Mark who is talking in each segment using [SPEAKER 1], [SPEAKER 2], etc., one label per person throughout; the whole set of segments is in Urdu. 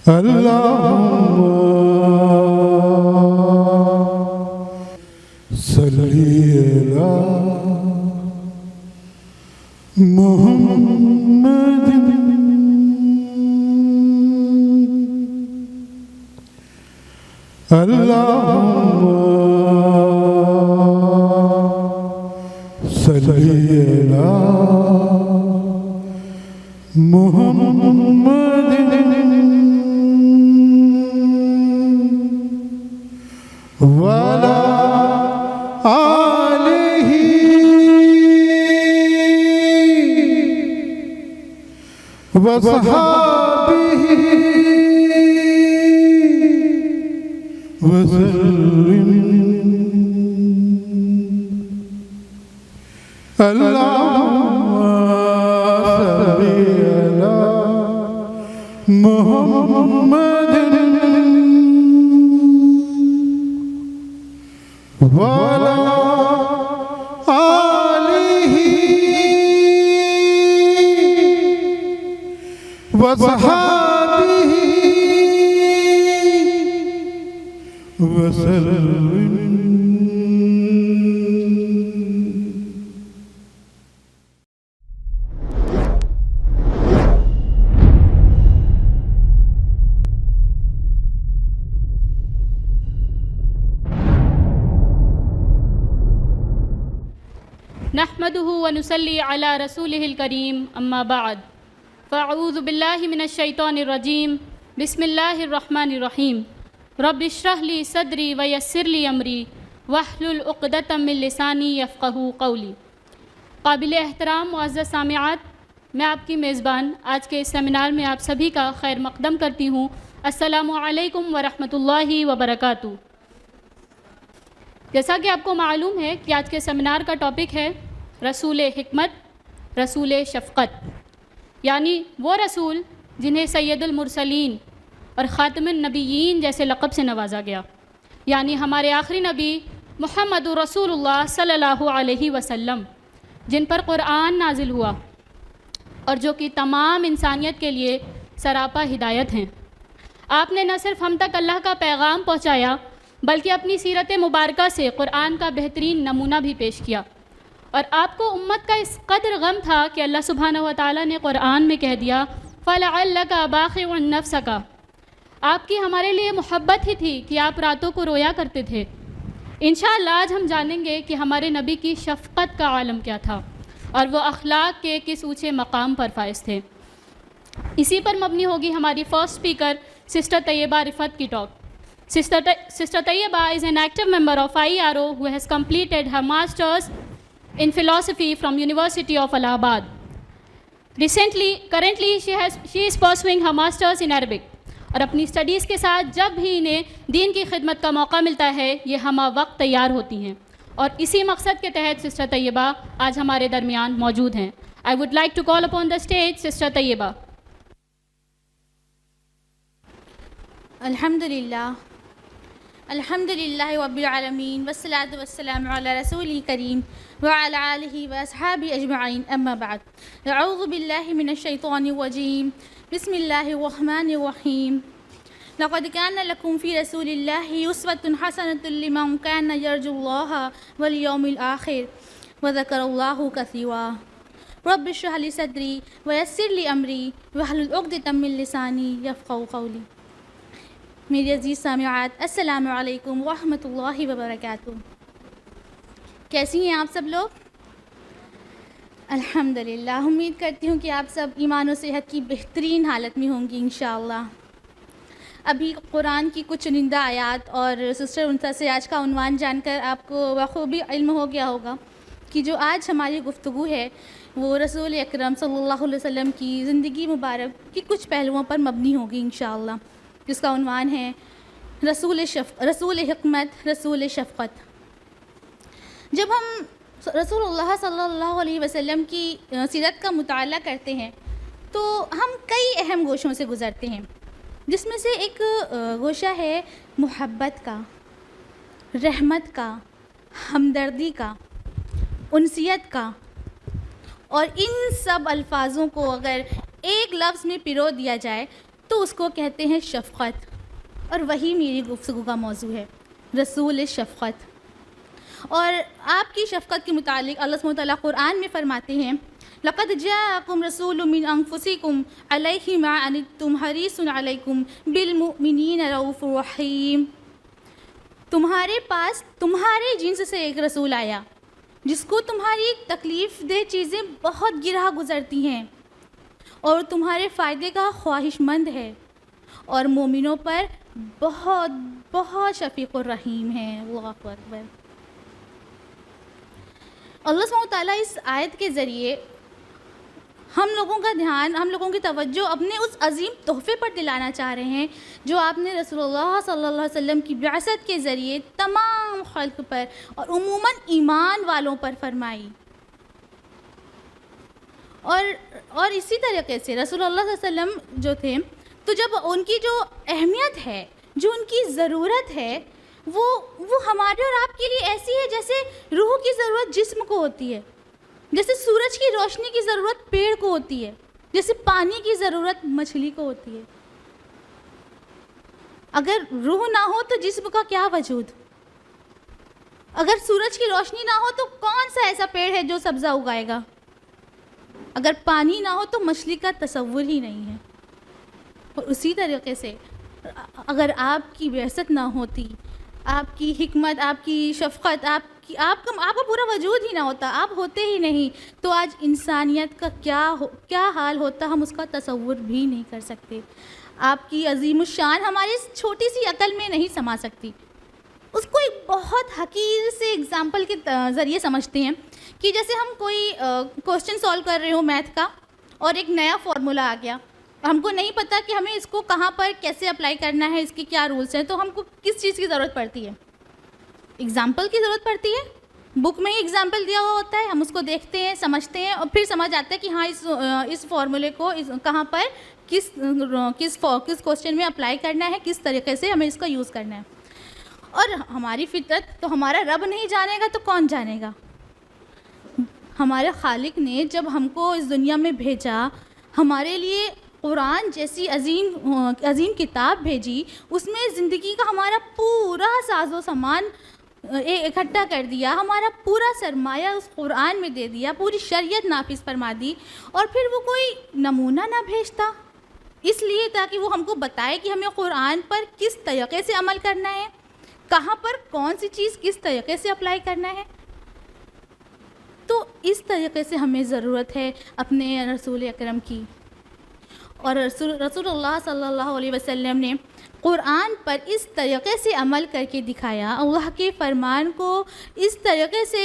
[SPEAKER 1] اللهم صلی علی محمد اللهم صلی علی محمد وعلى آلہ وصحابہ وسلم اللهم صل على محمد وعلى آلہ وصحابہ وسلم.
[SPEAKER 2] نحمده ونصلي على رسوله الكريم اما بعد فاعوذ بالله من الشيطان الرجيم بسم الله الرحمن الرحيم رب اشرح لي صدري ويسر لي امري واحلل عقدة من لساني يفقهوا قولي. قابل احترام معزز سامعات، میں آپ کی میزبان آج کے اس سیمینار میں آپ سبھی کا خیر مقدم کرتی ہوں. السلام علیکم ورحمۃ اللہ وبرکاتہ. جیسا کہ آپ کو معلوم ہے کہ آج کے سیمینار کا ٹاپک ہے رسول حکمت، رسول شفقت، یعنی وہ رسول جنہیں سید المرسلین اور خاتم النبیین جیسے لقب سے نوازا گیا، یعنی ہمارے آخری نبی محمد رسول اللہ صلی اللہ علیہ وسلم، جن پر قرآن نازل ہوا اور جو کہ تمام انسانیت کے لیے سراپا ہدایت ہیں. آپ نے نہ صرف ہم تک اللہ کا پیغام پہنچایا بلکہ اپنی سیرت مبارکہ سے قرآن کا بہترین نمونہ بھی پیش کیا. اور آپ کو امت کا اس قدر غم تھا کہ اللہ سبحانہ و تعالیٰ نے قرآن میں کہہ دیا فَلَعَلَّكَ بَاخِعٌ نَفْسَكَ. آپ کی ہمارے لیے محبت ہی تھی کہ آپ راتوں کو رویا کرتے تھے. انشاءاللہ آج ہم جانیں گے کہ ہمارے نبی کی شفقت کا عالم کیا تھا اور وہ اخلاق کے کس اونچے مقام پر فائز تھے. اسی پر مبنی ہوگی ہماری فرسٹ اسپیکر سسٹر طیبہ رفعت کی talk. Sister Tayyeba is an active member of IRO who has completed her master's in philosophy from University of Allahabad. Currently she is pursuing her master's in Arabic. اور اپنی اسٹڈیز کے ساتھ جب بھی انہیں دین کی خدمت کا موقع ملتا ہے یہ ہمہ وقت تیار ہوتی ہیں، اور اسی مقصد کے تحت سسٹر طیبہ آج ہمارے درمیان موجود ہیں. I would like to call upon the stage Sister Tayyeba.
[SPEAKER 3] الحمدللہ رب العالمین والصلاة والسلام علی رسول کریم وعلی آلہ واصحابہ اجمعین اما بعد. اعوذ باللہ من الشیطان الرجیم بسم اللہ الرحمن الرحیم. لقد کان لکم فی رسول اللہ اسوۃ حسنۃ لمن کان یرجو اللہ والیوم الآخر وذکر اللہ کثیرا. رب اشرح لی صدری ویسر لی امری واحلل عقدۃ من لسانی یفقہوا قولی. میری عزیز سامعات، السلام علیکم ورحمۃ اللہ وبرکاتہ. کیسی ہیں آپ سب لوگ؟ الحمدللہ. امید کرتی ہوں کہ آپ سب ایمان و صحت کی بہترین حالت میں ہوں گی انشاءاللہ. ابھی قرآن کی کچھ چنندہ آیات اور سسٹر انسا سے آج کا عنوان جان کر آپ کو بخوبی علم ہو گیا ہوگا کہ جو آج ہماری گفتگو ہے وہ رسول اکرم صلی اللہ علیہ وسلم کی زندگی مبارک کی کچھ پہلوؤں پر مبنی ہوگی انشاءاللہ، جس کا عنوان ہے رسول حکمت، رسول شفقت. جب ہم رسول اللہ صلی اللہ علیہ وسلم کی سیرت کا مطالعہ کرتے ہیں تو ہم کئی اہم گوشوں سے گزرتے ہیں، جس میں سے ایک گوشہ ہے محبت کا، رحمت کا، ہمدردی کا، انسیت کا. اور ان سب الفاظوں کو اگر ایک لفظ میں پرو دیا جائے تو اس کو کہتے ہیں شفقت، اور وہی میری گفتگو کا موضوع ہے، رسول شفقت۔ اور آپ کی شفقت کے متعلق اللہ سبحانہ وتعالیٰ قرآن میں فرماتے ہیں لَقَدْ جَاءَكُمْ رَسُولٌ مِّنْ أَنفُسِكُمْ عَلَيْهِ مَا عَنِتُّمْ حَرِيصٌ عَلَيْكُمْ بِالْمُؤْمِنِينَ رَءُوفٌ رَحِيمٌ۔ تمہارے پاس تمہارے جنس سے ایک رسول آیا جس کو تمہاری تکلیف دہ چیزیں بہت گرہ گزرتی ہیں اور تمہارے فائدے کا خواہش مند ہے، اور مومنوں پر بہت بہت شفیق الرحیم ہے۔ اللہ اکبر۔ اللہ سبحانہ وتعالیٰ اس آیت کے ذریعے ہم لوگوں کا دھیان، ہم لوگوں کی توجہ اپنے اس عظیم تحفے پر دلانا چاہ رہے ہیں جو آپ نے رسول اللہ صلی اللہ علیہ وسلم کی بعثت کے ذریعے تمام خلق پر اور عموماً ایمان والوں پر فرمائی۔ اور اسی طریقے سے رسول اللہ صلی اللہ علیہ وسلم جو تھے، تو جب ان کی جو اہمیت ہے، جو ان کی ضرورت ہے، وہ ہمارے اور آپ کے لیے ایسی ہے جیسے روح کی ضرورت جسم کو ہوتی ہے، جیسے سورج کی روشنی کی ضرورت پیڑ کو ہوتی ہے، جیسے پانی کی ضرورت مچھلی کو ہوتی ہے۔ اگر روح نہ ہو تو جسم کا کیا وجود؟ اگر سورج کی روشنی نہ ہو تو کون سا ایسا پیڑ ہے جو سبزہ اگائے گا؟ اگر پانی نہ ہو تو مچھلی کا تصور ہی نہیں ہے۔ اور اسی طریقے سے اگر آپ کی بعثت نہ ہوتی، آپ کی حکمت، آپ کی شفقت، آپ کا پورا وجود ہی نہ ہوتا، آپ ہوتے ہی نہیں، تو آج انسانیت کا کیا حال ہوتا ہم اس کا تصور بھی نہیں کر سکتے۔ آپ کی عظیم الشان ہماری اس چھوٹی سی عقل میں نہیں سما سکتی۔ اس کو ایک بہت حقیر سے اگزامپل کے ذریعے سمجھتے ہیں کہ جیسے ہم کوئی کوسچن سولو کر رہے ہوں میتھ کا، اور ایک نیا فارمولا آ گیا، ہم کو نہیں پتہ کہ ہمیں اس کو کہاں پر کیسے اپلائی کرنا ہے، اس کے کیا رولس ہیں، تو ہم کو کس چیز کی ضرورت پڑتی ہے؟ اگزامپل کی ضرورت پڑتی ہے۔ بک میں ہی اگزامپل دیا ہوا ہوتا ہے، ہم اس کو دیکھتے ہیں، سمجھتے ہیں، اور پھر سمجھ آتا ہے کہ ہاں اس فارمولے کو کہاں پر کس کوسچن میں اپلائی کرنا ہے، کس طریقے سے ہمیں اس کا یوز کرنا ہے۔ اور ہماری فطرت تو ہمارا رب نہیں جانے گا تو کون جانے گا؟ ہمارے خالق نے جب ہم کو اس دنیا میں بھیجا، ہمارے لیے قرآن جیسی عظیم کتاب بھیجی، اس میں زندگی کا ہمارا پورا ساز و سامان اکٹھا کر دیا، ہمارا پورا سرمایہ اس قرآن میں دے دیا، پوری شریعت نافذ فرما دی، اور پھر وہ کوئی نمونہ نہ بھیجتا اس لیے تاکہ وہ ہم کو بتائے کہ ہمیں قرآن پر کس طریقے سے عمل کرنا ہے، کہاں پر کون سی چیز کس طریقے سے اپلائی کرنا ہے۔ تو اس طریقے سے ہمیں ضرورت ہے اپنے رسول اکرم کی، اور رسول اللہ صلی اللہ علیہ وسلم نے قرآن پر اس طریقے سے عمل کر کے دکھایا، اللہ کے فرمان کو اس طریقے سے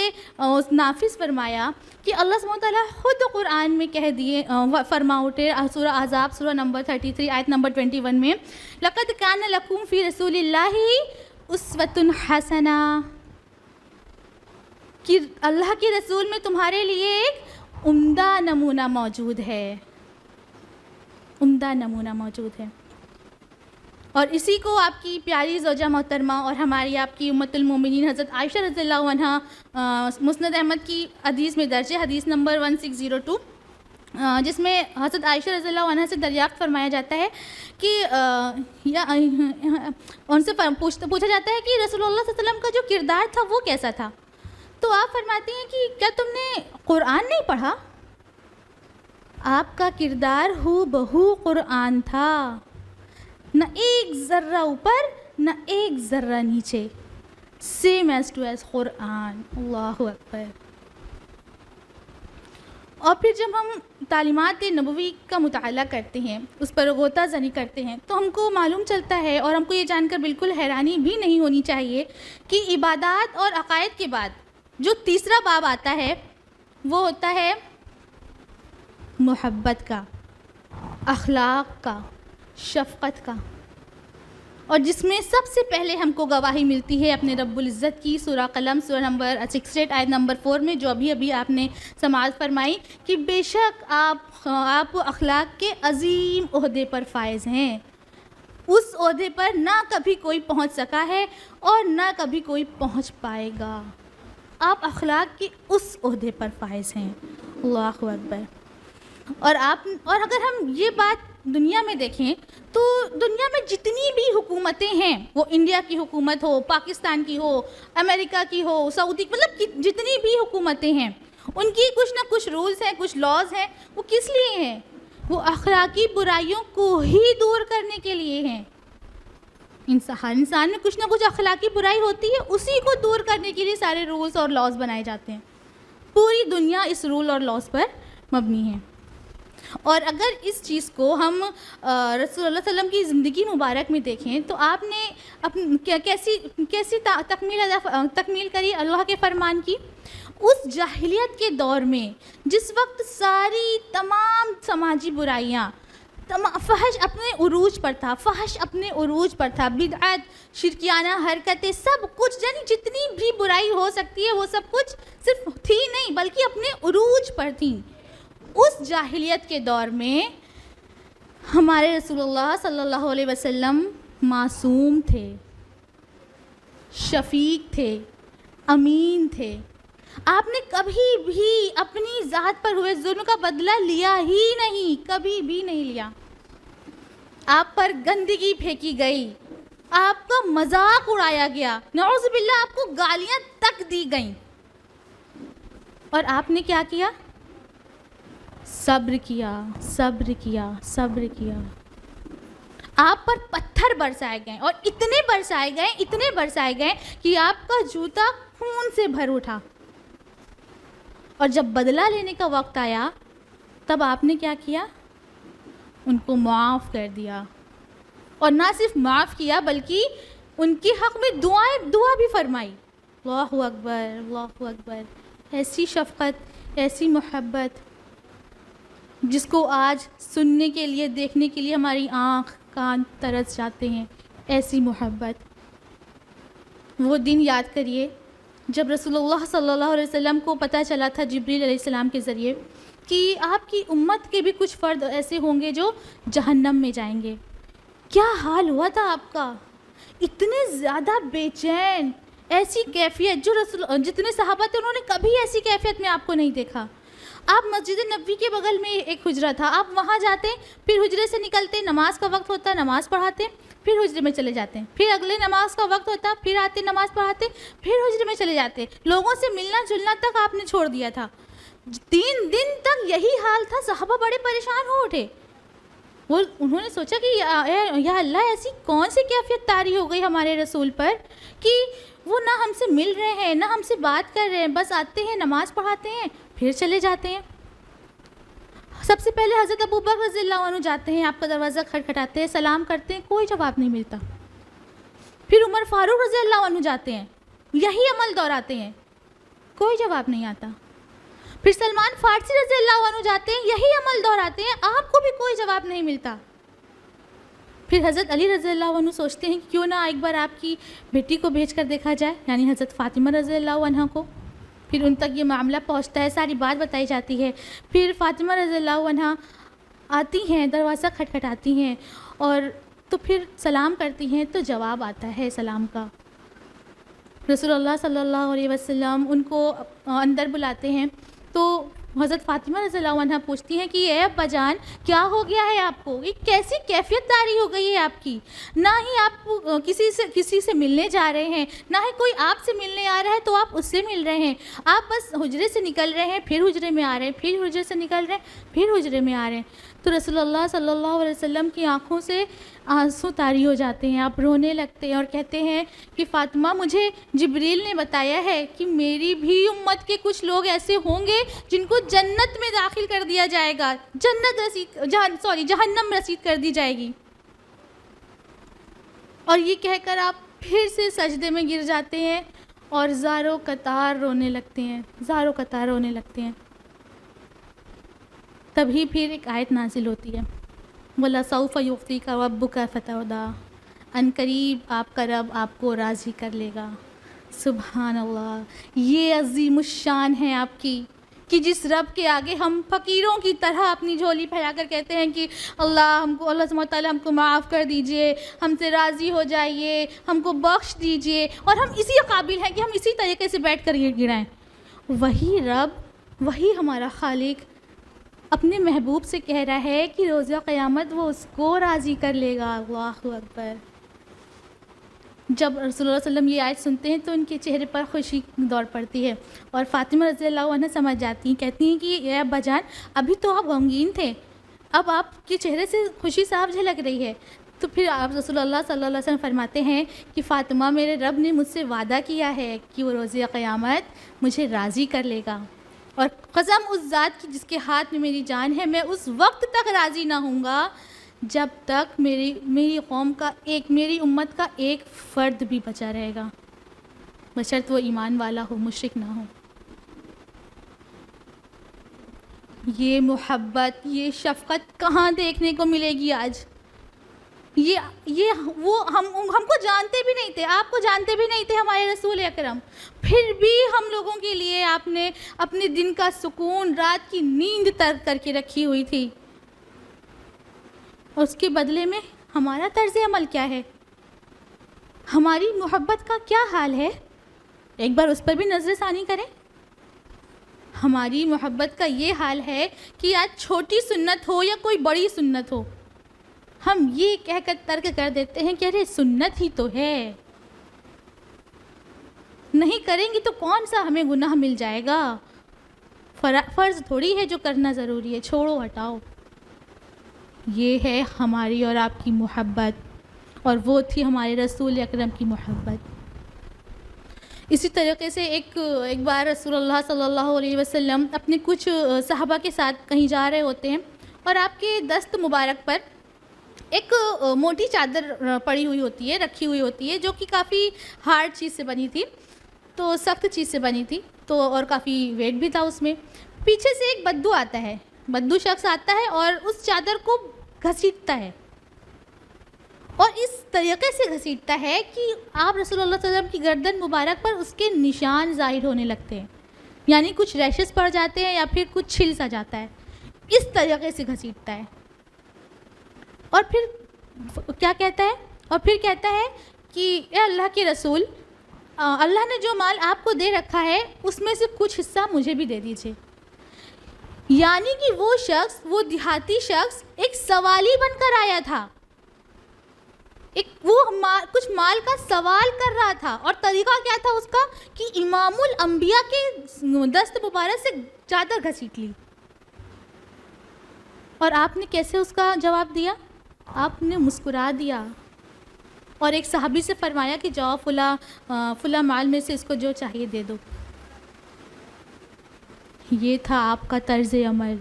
[SPEAKER 3] نافذ فرمایا کہ اللہ سبحانہ وتعالیٰ خود قرآن میں کہہ دیے، فرما اٹھے سورہ احزاب سورہ نمبر 33 آیت نمبر 21 میں، لَقَدْ كَانَ لَكُمْ فِي رَسُولِ اللَّهِ أُسْوَةٌ حَسَنَةٌ، کہ اللہ کے رسول میں تمہارے لیے ایک عمدہ نمونہ موجود ہے، عمدہ نمونہ موجود ہے۔ اور اسی کو آپ کی پیاری زوجہ محترمہ اور ہماری آپ کی امت المومنین حضرت عائشہ رضی اللہ عنہ مسند احمد کی حدیث میں درج ہے، حدیث نمبر 1602، جس میں حضرت عائشہ رضی اللہ عنہ سے دریافت فرمایا جاتا ہے کہ ان سے پوچھا جاتا ہے کہ رسول اللہ صلی اللہ علیہ وسلم کا جو کردار تھا وہ کیسا تھا، تو آپ فرماتے ہیں کہ کیا تم نے قرآن نہیں پڑھا؟ آپ کا کردار ہو بہو قرآن تھا، نہ ایک ذرہ اوپر نہ ایک ذرہ نیچے، سیم ایز ٹو ایز قرآن۔ اللہ اکبر۔ اور پھر جب ہم تعلیمات نبوی کا مطالعہ کرتے ہیں، اس پر غوطہ زنی کرتے ہیں، تو ہم کو معلوم چلتا ہے، اور ہم کو یہ جان کر بالکل حیرانی بھی نہیں ہونی چاہیے کہ عبادات اور عقائد کے بعد جو تیسرا باب آتا ہے وہ ہوتا ہے محبت کا، اخلاق کا، شفقت کا، اور جس میں سب سے پہلے ہم کو گواہی ملتی ہے اپنے رب العزت کی سورہ قلم سورہ نمبر 68 آیت نمبر 4 میں، جو ابھی آپ نے سماعت فرمائی کہ بے شک آپ اخلاق کے عظیم عہدے پر فائز ہیں، اس عہدے پر نہ کبھی کوئی پہنچ سکا ہے اور نہ کبھی کوئی پہنچ پائے گا، آپ اخلاق کے اس عہدے پر فائز ہیں۔ اللہ اکبر۔ اور اگر ہم یہ بات دنیا میں دیکھیں تو دنیا میں جتنی بھی حکومتیں ہیں، وہ انڈیا کی حکومت ہو، پاکستان کی ہو، امریکہ کی ہو، سعودی، مطلب جتنی بھی حکومتیں ہیں ان کی کچھ نہ کچھ رولز ہیں، کچھ لاز ہیں. وہ کس لیے ہیں؟ وہ اخلاقی برائیوں کو ہی دور کرنے کے لیے ہیں. انسان میں کچھ نہ کچھ اخلاقی برائی ہوتی ہے، اسی کو دور کرنے کے لیے سارے رولز اور لاز بنائے جاتے ہیں. پوری دنیا اس رول اور لاز پر مبنی ہے. اور اگر اس چیز کو ہم رسول اللہ صلی اللہ علیہ وسلم کی زندگی مبارک میں دیکھیں تو آپ نے کیسی تکمیل کری اللہ کے فرمان کی. اس جاہلیت کے دور میں جس وقت ساری تمام سماجی برائیاں، فحش اپنے عروج پر تھا، بدعت، شرکیانہ حرکتیں، سب کچھ، یعنی جتنی بھی برائی ہو سکتی ہے وہ سب کچھ صرف تھی نہیں بلکہ اپنے عروج پر تھیں. اس جاہلیت کے دور میں ہمارے رسول اللہ صلی اللہ علیہ وسلم معصوم تھے، شفیق تھے، امین تھے. آپ نے کبھی بھی اپنی ذات پر ہوئے ظلم کا بدلہ لیا ہی نہیں، کبھی بھی نہیں لیا. آپ پر گندگی پھینکی گئی، آپ کا مذاق اڑایا گیا، نعوذ باللہ آپ کو گالیاں تک دی گئیں، اور آپ نے کیا کیا؟ صبر کیا. آپ پر پتھر برسائے گئے، اور اتنے برسائے گئے کہ آپ کا جوتا خون سے بھر اٹھا. اور جب بدلہ لینے کا وقت آیا تب آپ نے کیا کیا؟ ان کو معاف کر دیا. اور نہ صرف معاف کیا بلکہ ان کے حق میں دعا بھی فرمائی. اللہ اکبر، اللہ اکبر. ایسی شفقت، ایسی محبت جس کو آج سننے کے لیے، دیکھنے کے لیے ہماری آنکھ کان ترس جاتے ہیں. ایسی محبت. وہ دن یاد کریے جب رسول اللہ صلی اللہ علیہ وسلم کو پتہ چلا تھا جبریل علیہ السلام کے ذریعے کہ آپ کی امت کے بھی کچھ فرد ایسے ہوں گے جو جہنم میں جائیں گے. کیا حال ہوا تھا آپ کا؟ اتنے زیادہ بے چین، ایسی کیفیت جو جتنے صحابہ تھے انہوں نے کبھی ایسی کیفیت میں آپ کو نہیں دیکھا. آپ مسجد نبوی کے بغل میں ایک حجرہ تھا، آپ وہاں جاتے، پھر حجرے سے نکلتے، نماز کا وقت ہوتا، نماز پڑھاتے، پھر حجرے میں چلے جاتے ہیں، پھر اگلے نماز کا وقت ہوتا، پھر آتے نماز پڑھاتے، پھر حجرے میں چلے جاتے. لوگوں سے ملنا جلنا تک آپ نے چھوڑ دیا تھا. 3 دن تک یہی حال تھا. صحابہ بڑے پریشان ہو اٹھے. انہوں نے سوچا کہ یا اللہ، ایسی کون سی کیفیت طاری ہو گئی ہمارے رسول پر کہ وہ نہ ہم سے مل رہے ہیں، نہ ہم سے بات کر رہے ہیں، بس آتے ہیں، نماز پڑھاتے ہیں، پھر چلے جاتے ہیں. سب سے پہلے حضرت ابوبکر رضی اللہ عنہ جاتے ہیں، آپ کا دروازہ کھٹکھٹاتے ہیں، سلام کرتے ہیں، کوئی جواب نہیں ملتا. پھر عمر فاروق رضی اللہ عنہ جاتے ہیں، یہی عمل دہراتے ہیں، کوئی جواب نہیں آتا. پھر سلمان فارسی رضی اللہ عنہ جاتے ہیں، یہی عمل دہراتے ہیں، آپ کو بھی کوئی جواب نہیں ملتا. پھر حضرت علی رضی اللہ عنہ سوچتے ہیں کہ کیوں نہ ایک بار آپ کی بیٹی کو بھیج کر دیکھا جائے، یعنی حضرت فاطمہ رضی اللہ عنہ کو. پھر ان تک یہ معاملہ پہنچتا ہے، ساری بات بتائی جاتی ہے. پھر فاطمہ رضی اللہ عنہ آتی ہیں، دروازہ کھٹکھٹاتی ہیں، اور تو پھر سلام کرتی ہیں تو جواب آتا ہے سلام کا. رسول اللہ صلی اللہ علیہ وسلم ان کو اندر بلاتے ہیں تو حضرت فاطمہ رضی اللہ عنہ پوچھتی ہیں کہ اے ابا جان، کیا ہو گیا ہے آپ کو؟ یہ کیسی کیفیت طاری ہو گئی ہے آپ کی؟ نہ ہی آپ کسی سے ملنے جا رہے ہیں، نہ ہی کوئی آپ سے ملنے آ رہا ہے تو آپ اس سے مل رہے ہیں. آپ بس حجرے سے نکل رہے ہیں، پھر حجرے میں آ رہے ہیں، پھر حجرے سے نکل رہے ہیں، پھر حجرے میں آ رہے ہیں. تو رسول اللہ صلی اللہ علیہ وسلم کی آنکھوں سے آنسو طاری ہو جاتے ہیں. آپ رونے لگتے ہیں اور کہتے ہیں کہ فاطمہ، مجھے جبریل نے بتایا ہے کہ میری بھی امت کے کچھ لوگ ایسے ہوں گے جن کو جنت میں داخل کر دیا جائے گا، جہنم رسید کر دی جائے گی. اور یہ کہہ کر آپ پھر سے سجدے میں گر جاتے ہیں اور زاروں قطار رونے لگتے ہیں. تبھی پھر ایک آیت نازل ہوتی ہے، وَلَسَوْفَ يُعْطِيكَ رَبُّكَ فَتَرْضَىٰ، ان قریب آپ کا رب آپ کو راضی کر لے گا. سبحان اللہ. یہ عظیم الشان ہے آپ کی کہ جس رب کے آگے ہم فقیروں کی طرح اپنی جھولی پھیلا کر کہتے ہیں کہ اللہ سبحانہ وتعالی ہم کو معاف کر دیجئے، ہم سے راضی ہو جائیے، ہم کو بخش دیجئے، اور ہم اسی قابل ہیں کہ ہم اسی طریقے سے بیٹھ کر گرائیں. وہی رب، وہی ہمارا خالق اپنے محبوب سے کہہ رہا ہے کہ روزہ قیامت وہ اس کو راضی کر لے گا. اللہ اکبر. جب رسول اللہ صلی اللہ علیہ وسلم یہ آیت سنتے ہیں تو ان کے چہرے پر خوشی دوڑ پڑتی ہے اور فاطمہ رضی اللہ عنہ سمجھ جاتی ہیں. کہتی ہیں کہ اے ابا جان ابھی تو آپ غمگین تھے, اب آپ کے چہرے سے خوشی صاف جھلک رہی ہے. تو پھر آپ رسول اللہ صلی اللہ علیہ وسلم فرماتے ہیں کہ فاطمہ میرے رب نے مجھ سے وعدہ کیا ہے کہ وہ روز قیامت مجھے راضی کر لے گا, اور قسم اس ذات کی جس کے ہاتھ میں میری جان ہے, میں اس وقت تک راضی نہ ہوں گا جب تک میری قوم کا میری امت کا ایک فرد بھی بچا رہے گا, بشرط وہ ایمان والا ہو, مشرک نہ ہو. یہ محبت, یہ شفقت کہاں دیکھنے کو ملے گی آج؟ یہ وہ ہم کو جانتے بھی نہیں تھے, آپ کو جانتے بھی نہیں تھے ہمارے رسول اکرم, پھر بھی ہم لوگوں کے لیے آپ نے اپنے دن کا سکون, رات کی نیند ترک کر کے رکھی ہوئی تھی. اور اس کے بدلے میں ہمارا طرز عمل کیا ہے, ہماری محبت کا کیا حال ہے؟ ایک بار اس پر بھی نظر ثانی کریں. ہماری محبت کا یہ حال ہے کہ آج چھوٹی سنت ہو یا کوئی بڑی سنت ہو, ہم یہ کہہ کر ترک کر دیتے ہیں کہ ارے سنت ہی تو ہے, نہیں کریں گے تو کون سا ہمیں گناہ مل جائے گا, فرض تھوڑی ہے جو کرنا ضروری ہے, چھوڑو ہٹاؤ. یہ ہے ہماری اور آپ کی محبت, اور وہ تھی ہمارے رسول اکرم کی محبت. اسی طریقے سے ایک بار رسول اللہ صلی اللہ علیہ وسلم اپنے کچھ صحابہ کے ساتھ کہیں جا رہے ہوتے ہیں, اور آپ کے دست مبارک پر ایک موٹی چادر پڑی ہوئی ہوتی ہے, رکھی ہوئی ہوتی ہے, جو کہ کافی ہارڈ چیز سے بنی تھی, تو سخت چیز سے بنی تھی, تو اور کافی ویٹ بھی تھا اس میں. پیچھے سے ایک بدو آتا ہے, بدو شخص آتا ہے اور اس چادر کو گھسیٹتا ہے, اور اس طریقے سے گھسیٹتا ہے کہ آپ رسول اللہ صلی اللہ علیہ وسلم کی گردن مبارک پر اس کے نشان ظاہر ہونے لگتے ہیں, یعنی کچھ ریشز پڑ جاتے ہیں یا پھر کچھ چھل سا جاتا ہے. اس طریقے سے گھسیٹتا ہے, اور پھر کیا کہتا ہے, اور پھر کہتا ہے کہ اے اللہ کے رسول, اللہ نے جو مال آپ کو دے رکھا ہے اس میں سے کچھ حصہ مجھے بھی دے دیجیے. یعنی کہ وہ شخص, وہ دیہاتی شخص ایک سوالی بن کر آیا تھا, وہ کچھ مال کا سوال کر رہا تھا, اور طریقہ کیا تھا اس کا کہ امام الانبیاء کے دست مبارک سے چادر گھسیٹ لی. اور آپ نے کیسے اس کا جواب دیا؟ آپ نے مسکرا دیا, اور ایک صحابی سے فرمایا کہ جاؤ فلاں مال میں سے اس کو جو چاہیے دے دو. یہ تھا آپ کا طرز عمل,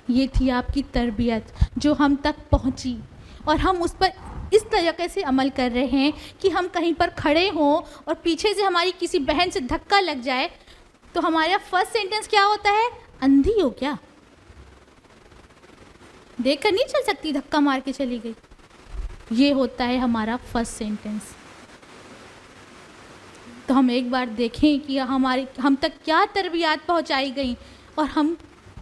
[SPEAKER 3] یہ تھی آپ کی تربیت جو ہم تک پہنچی, اور ہم اس پر اس طریقے سے عمل کر رہے ہیں کہ ہم کہیں پر کھڑے ہوں اور پیچھے سے ہماری کسی بہن سے دھکا لگ جائے تو ہمارا فرسٹ سینٹنس کیا ہوتا ہے؟ اندھی ہو کیا؟ دیکھ کر نہیں چل سکتی, دھکا مار کے چلی گئی. یہ ہوتا ہے ہمارا فرسٹ سینٹنس. تو ہم ایک بار دیکھیں کہ ہم تک کیا تربیات پہنچائی گئیں اور ہم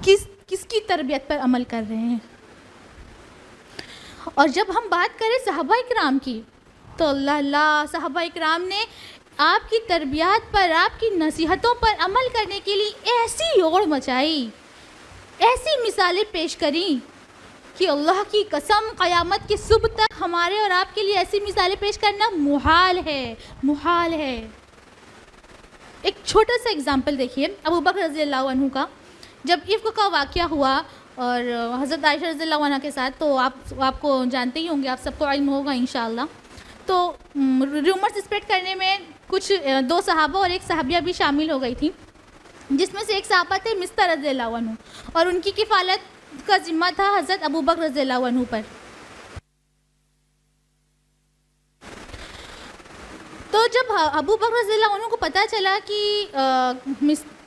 [SPEAKER 3] کس کی تربیت پر عمل کر رہے ہیں. اور جب ہم بات کریں صحابہ اکرام کی, تو اللہ صحابہ اکرام نے آپ کی تربیات پر, آپ کی نصیحتوں پر عمل کرنے کے لیے ایسی ہوڑ مچائی, ایسی مثالیں پیش کریں کہ اللہ کی قسم قیامت کی صبح تک ہمارے اور آپ کے لیے ایسی مثالیں پیش کرنا محال ہے. ایک چھوٹا سا اگزامپل دیکھیے ابو بکر رضی اللہ عنہ کا. جب عفق کا واقعہ ہوا اور حضرت عائشہ رضی اللہ عنہ کے ساتھ, تو آپ کو جانتے ہی ہوں گے, آپ سب کو علم ہوگا انشاءاللہ. تو ریومرز اسپریڈ کرنے میں کچھ 2 صحابہ اور ایک صحابیہ بھی شامل ہو گئی تھی, جس میں سے ایک صحابہ تھے مستر رضی اللہ عنہ, اور ان کی کفالت کا ذمہ تھا حضرت ابو بکر رضی اللہ عنہ پر. تو جب ابو بکر رضی اللہ عنہ کو پتہ چلا کہ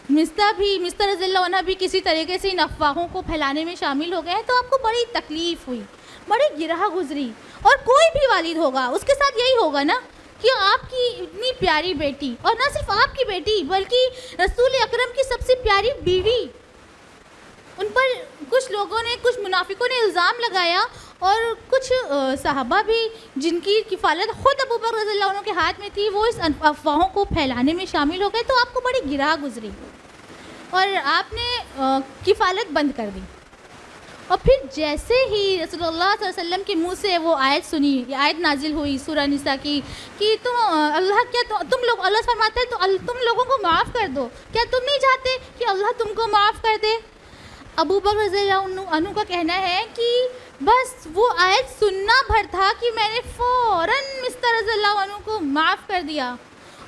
[SPEAKER 3] مستر رضی اللہ عنہ بھی کسی طریقے سے ان افواہوں کو پھیلانے میں شامل ہو گئے ہیں, تو آپ کو بڑی تکلیف ہوئی, بڑی گرہ گزری. اور کوئی بھی والد ہوگا اس کے ساتھ یہی ہوگا نا کہ آپ کی اتنی پیاری بیٹی, اور نہ صرف آپ کی بیٹی بلکہ رسول اکرم کی سب سے پیاری بیوی, ان پر کچھ لوگوں نے, کچھ منافقوں نے الزام لگایا, اور کچھ صحابہ بھی جن کی کفالت خود ابو بکر رضی اللہ عنہ کے ہاتھ میں تھی, وہ اس افواہوں کو پھیلانے میں شامل ہو گئے. تو آپ کو بڑی گرہ گزری اور آپ نے کفالت بند کر دی. اور پھر جیسے ہی رسول اللہ صلی اللہ علیہ وسلم کے منہ سے وہ آیت سنی، یہ آیت نازل ہوئی سورہ نساء کی کہ تم لوگ اللہ فرماتے ہیں تو تم لوگوں کو معاف کر دو، کیا تم نہیں چاہتے کہ اللہ تم کو معاف کر دے؟ ابو بکر رضی اللہ عنہ کا کہنا ہے کہ بس وہ آیت سننا بھر تھا کہ میں نے فوراً مستر رضی اللہ عنہ کو معاف کر دیا،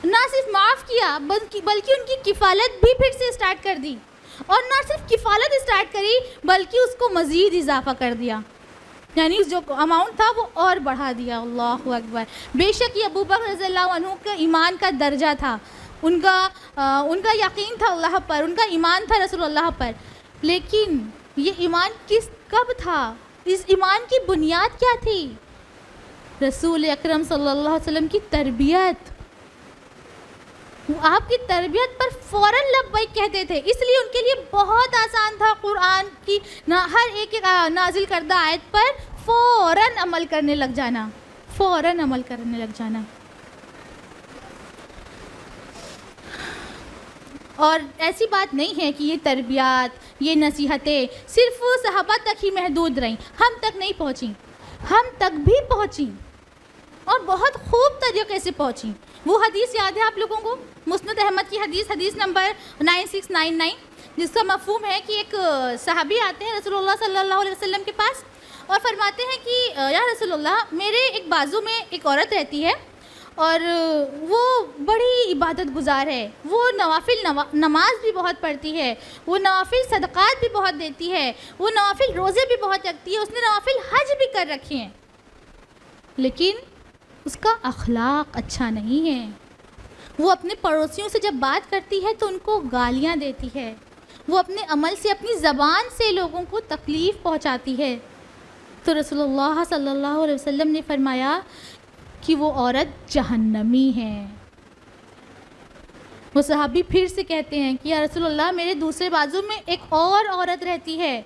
[SPEAKER 3] نہ صرف معاف کیا بلکہ ان کی کفالت بھی پھر سے اسٹارٹ کر دی، اور نہ صرف کفالت اسٹارٹ کری بلکہ اس کو مزید اضافہ کر دیا، یعنی جو اماؤنٹ تھا وہ اور بڑھا دیا۔ اللہ اکبر۔ بے شک یہ ابو بکر رضی اللہ عنہ کا ایمان کا درجہ تھا، ان کا یقین تھا اللہ پر، ان کا ایمان تھا رسول اللہ پر، لیکن یہ ایمان کب تھا؟ اس ایمان کی بنیاد کیا تھی؟ رسول اکرم صلی اللہ علیہ وسلم کی تربیت۔ آپ کی تربیت پر فوراً لبیک کہتے تھے، اس لیے ان کے لیے بہت آسان تھا قرآن کی ہر ایک نازل کردہ آیت پر فوراً عمل کرنے لگ جانا۔ اور ایسی بات نہیں ہے کہ یہ تربیات، یہ نصیحتیں صرف صحابہ تک ہی محدود رہیں، ہم تک نہیں پہنچیں، ہم تک بھی پہنچیں اور بہت خوب طریقے سے پہنچیں۔ وہ حدیث یاد ہے آپ لوگوں کو، مسند احمد کی حدیث نمبر 9699، جس کا مفہوم ہے کہ ایک صحابی آتے ہیں رسول اللہ صلی اللہ علیہ وسلم کے پاس اور فرماتے ہیں کہ یا رسول اللہ، میرے ایک بازو میں ایک عورت رہتی ہے اور وہ بڑی عبادت گزار ہے، وہ نوافل نماز بھی بہت پڑھتی ہے، وہ نوافل صدقات بھی بہت دیتی ہے، وہ نوافل روزے بھی بہت رکھتی ہے، اس نے نوافل حج بھی کر رکھے ہیں، لیکن اس کا اخلاق اچھا نہیں ہے۔ وہ اپنے پڑوسیوں سے جب بات کرتی ہے تو ان کو گالیاں دیتی ہے، وہ اپنے عمل سے، اپنی زبان سے لوگوں کو تکلیف پہنچاتی ہے۔ تو رسول اللہ صلی اللہ علیہ وسلم نے فرمایا کہ وہ عورت جہنمی ہے۔ وہ صحابی پھر سے کہتے ہیں کہ یا رسول اللہ، میرے دوسرے بازو میں ایک اور عورت رہتی ہے،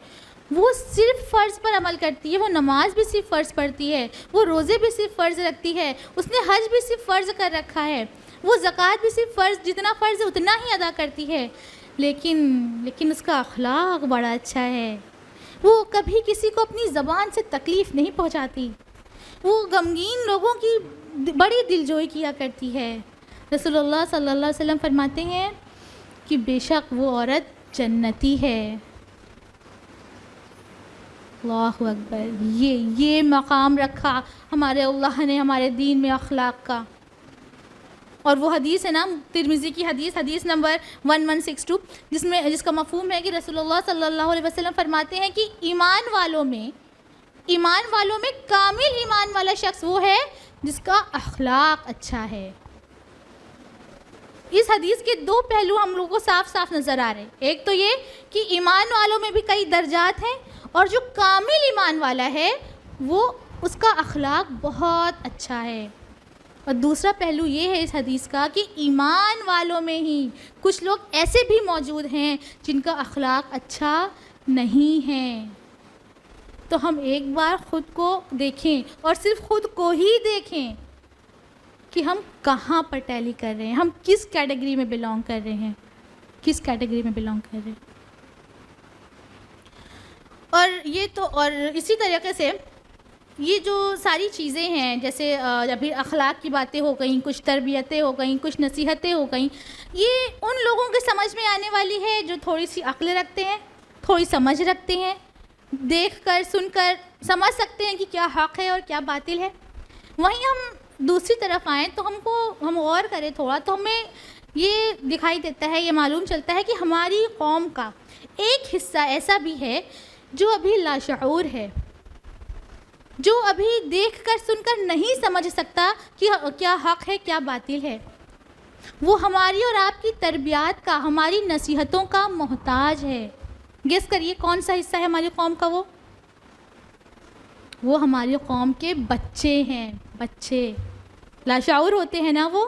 [SPEAKER 3] وہ صرف فرض پر عمل کرتی ہے، وہ نماز بھی صرف فرض پڑھتی ہے، وہ روزے بھی صرف فرض رکھتی ہے، اس نے حج بھی صرف فرض کر رکھا ہے، وہ زکوٰۃ بھی صرف فرض، جتنا فرض ہے اتنا ہی ادا کرتی ہے، لیکن اس کا اخلاق بڑا اچھا ہے، وہ کبھی کسی کو اپنی زبان سے تکلیف نہیں پہنچاتی، وہ غمگین لوگوں کی بڑی دلجوئی کیا کرتی ہے۔ رسول اللہ صلی اللہ علیہ وسلم فرماتے ہیں کہ بے شک وہ عورت جنتی ہے۔ اللہ اکبر۔ یہ مقام رکھا ہمارے اللہ نے ہمارے دین میں اخلاق کا۔ اور وہ حدیث ہے نا، ترمذی کی حدیث نمبر 1162، جس کا مفہوم ہے کہ رسول اللہ صلی اللہ علیہ وسلم فرماتے ہیں کہ ایمان والوں میں کامل ایمان والا شخص وہ ہے جس کا اخلاق اچھا ہے۔ اس حدیث کے دو پہلو ہم لوگوں کو صاف صاف نظر آ رہے ہیں۔ ایک تو یہ کہ ایمان والوں میں بھی کئی درجات ہیں، اور جو کامل ایمان والا ہے وہ اس کا اخلاق بہت اچھا ہے۔ اور دوسرا پہلو یہ ہے اس حدیث کا کہ ایمان والوں میں ہی کچھ لوگ ایسے بھی موجود ہیں جن کا اخلاق اچھا نہیں ہے۔ تو ہم ایک بار خود کو دیکھیں، اور صرف خود کو ہی دیکھیں کہ ہم کہاں پر ٹیلی کر رہے ہیں، ہم کس کیٹیگری میں بلانگ کر رہے ہیں۔ اور اسی طریقے سے یہ جو ساری چیزیں ہیں، جیسے ابھی اخلاق کی باتیں ہو گئیں، کچھ تربیتیں ہو گئیں، کچھ نصیحتیں ہو گئیں، یہ ان لوگوں کے سمجھ میں آنے والی ہے جو تھوڑی سی عقل رکھتے ہیں، تھوڑی سمجھ رکھتے ہیں، دیکھ کر سن کر سمجھ سکتے ہیں کہ کیا حق ہے اور کیا باطل ہے۔ وہیں ہم دوسری طرف آئیں تو ہم غور کریں تھوڑا، تو ہمیں یہ دکھائی دیتا ہے، یہ معلوم چلتا ہے کہ ہماری قوم کا ایک حصہ ایسا بھی ہے جو ابھی لاشعور ہے، جو ابھی دیکھ کر سن کر نہیں سمجھ سکتا کہ کیا حق ہے کیا باطل ہے۔ وہ ہماری اور آپ کی تربیات کا، ہماری نصیحتوں کا محتاج ہے۔ گیس کریے کون سا حصہ ہے ہماری قوم کا؟ وہ ہماری قوم کے بچے ہیں، بچے لاشعور ہوتے ہیں نا، وہ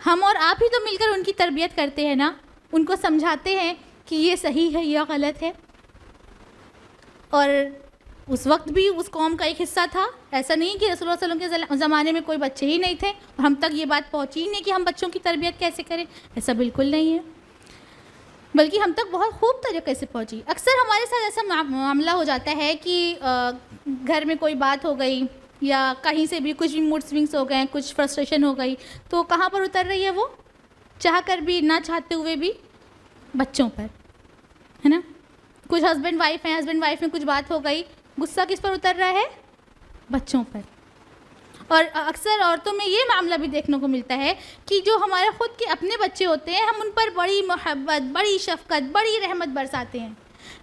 [SPEAKER 3] ہم اور آپ ہی تو مل کر ان کی تربیت کرتے ہیں نا، ان کو سمجھاتے ہیں کہ یہ صحیح ہے یا غلط ہے۔ اور اس وقت بھی اس قوم کا ایک حصہ تھا، ایسا نہیں کہ رسول اللہ صلی اللہ علیہ وسلم کے زمانے میں کوئی بچے ہی نہیں تھے اور ہم تک یہ بات پہنچی ہی نہیں کہ ہم بچوں کی تربیت کیسے کریں، ایسا بالکل نہیں ہے۔ بلکہ ہم تک بہت خوب طریقے سے پہنچی. اکثر ہمارے ساتھ ایسا معاملہ ہو جاتا ہے کہ گھر میں کوئی بات ہو گئی یا کہیں سے بھی کچھ بھی موڈ سوئنگس ہو گئے, کچھ فرسٹریشن ہو گئی, تو کہاں پر اتر رہی ہے وہ؟ چاہ کر بھی نہ چاہتے ہوئے بھی بچوں پر, ہے نا. کچھ ہسبینڈ وائف ہیں, ہسبینڈ وائف میں کچھ بات ہو گئی, غصہ کس پر اتر رہا ہے؟ بچوں پر. اور اکثر عورتوں میں یہ معاملہ بھی دیکھنے کو ملتا ہے کہ جو ہمارے خود کے اپنے بچے ہوتے ہیں ہم ان پر بڑی محبت, بڑی شفقت, بڑی رحمت برساتے ہیں,